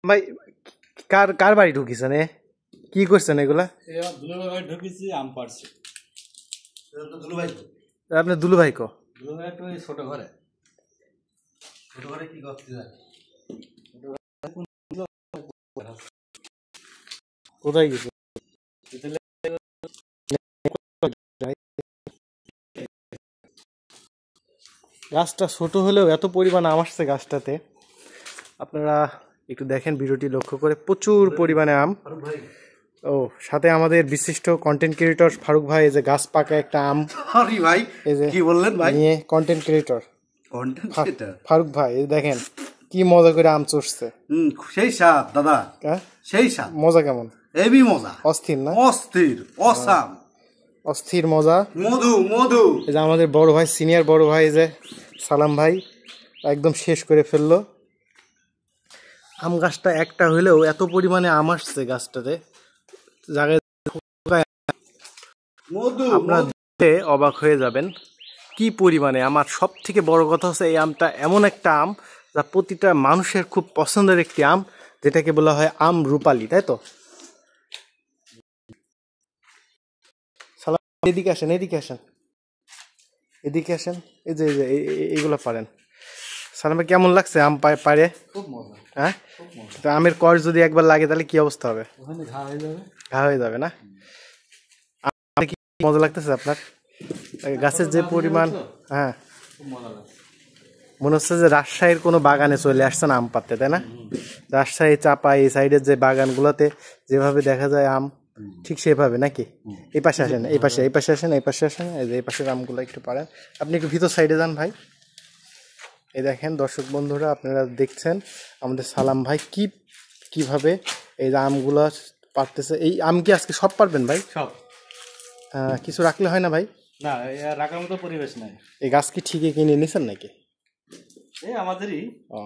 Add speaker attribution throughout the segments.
Speaker 1: ভাই কার কার বাড়ি ঢুকিছেন কি করছেন এগুলা?
Speaker 2: দুলুভাই বাড়ি ঢুকিছি, আম পাড়ছি।
Speaker 1: আপনার দুলু ভাই কো?
Speaker 2: দুলুভাই একটু ছোট ঘরে কি করতে যায়?
Speaker 1: কোথায় গেছে? গাছটা ছোট হলেও এত পরিমাণ আম আসছে গাছটাতে, আপনারা একটু দেখেন ভিডিওটি লক্ষ্য করে, প্রচুর পরিমাণে আম। ও সাথে আমাদের বিশিষ্ট কন্টেন্ট ক্রিয়েটর ফারুক ভাই, এই যে গাছ পাকা একটা আম।
Speaker 2: সরি ভাই,
Speaker 1: এই যে
Speaker 2: কি বললেন ভাই?
Speaker 1: নিয়ে কন্টেন্ট ক্রিয়েটর ফারুক ভাই, এই দেখেন কি মজা করে আম চড়ছে।
Speaker 2: সেই স্বাদ দাদা, সেই স্বাদ।
Speaker 1: মজা কেমন?
Speaker 2: হেভি মজা,
Speaker 1: অস্থির না?
Speaker 2: অস্থির, অসাম,
Speaker 1: অস্থির মজা,
Speaker 2: মধু মধু।
Speaker 1: এই যে আমাদের বড় ভাই, সিনিয়র বড় ভাই, যে সালাম ভাই একদম শেষ করে ফেললো। আম গাছটা একটা হইলেও এত পরিমাণে আম আসছে গাছটাতে, জায়গায় আপনারা দেখে অবাক হয়ে যাবেন কি পরিমাণে। আমার সব থেকে বড় কথা হচ্ছে এই আমটা এমন একটা আম যা প্রতিটা মানুষের খুব পছন্দের একটি আম, যেটাকে বলা হয় আম রূপালী, তাই তো? সালাম, এদিকে আসেন, এদিকে আসেন, এদিকে আসেন। এই যে এইগুলো পারেন। সালামে কেমন লাগছে আম পারে?
Speaker 2: খুব মজা।
Speaker 1: হ্যাঁ, তো আমের কষ যদি একবার লাগে তাহলে কি অবস্থা হবে?
Speaker 2: ওখানে ঘা হয়ে যাবে।
Speaker 1: ঘা হয়ে যাবে না? কি মজা লাগতেছে আপনার? গাছের যে পরিমাণ, হ্যাঁ
Speaker 2: খুব মজা লাগছে।
Speaker 1: মনে হচ্ছে যে রাজশাহীর কোনো বাগানে চলে আসছেন আম পাততে, তাই না? রাজশাহী, চাপা, এই সাইডের যে বাগানগুলোতে যেভাবে দেখা যায় আম, ঠিক সেভাবে নাকি? এই পাশে আসেন, এই পাশে, এই পাশে আসেন, এই পাশে আসেন, এই যে এই পাশের আমগুলো একটু পারেন। আপনি একটু ভিতর সাইডে যান ভাই। এই দেখেন দর্শক বন্ধুরা, আপনারা দেখছেন আমাদের সালাম ভাই কিভাবে এই যে আমগুলো পারতেছে। এই আম কি আজকে সব পারবেন ভাই?
Speaker 2: সব।
Speaker 1: কিছু রাখলে হয় না ভাই?
Speaker 2: না, রাখার মতো পরিবেশ নাই।
Speaker 1: এই গাছ কি ঠিকই কিনে নিছেন নাকি?
Speaker 2: এই আমাদেরই।
Speaker 1: ও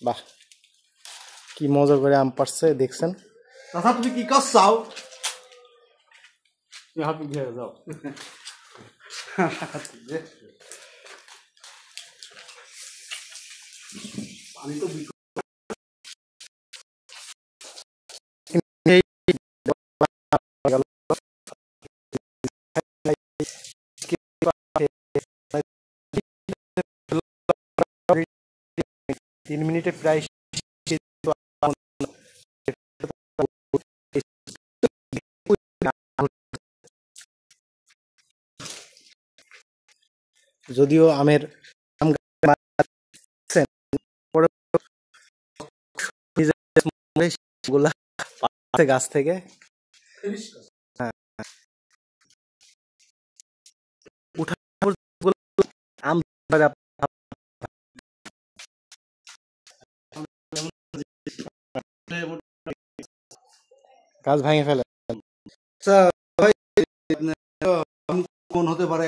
Speaker 1: বাহ, কি মজা করে আম পারছে দেখছেন।
Speaker 2: দাদা তুমি কি করছাও? তুমি হাত দিয়ে যাও। আমি তো
Speaker 1: তিন মিনিটে প্রায় যদিও আমের গাছ থেকে আম গাছ ভাঙে ফেলে।
Speaker 2: কোন হতে পারে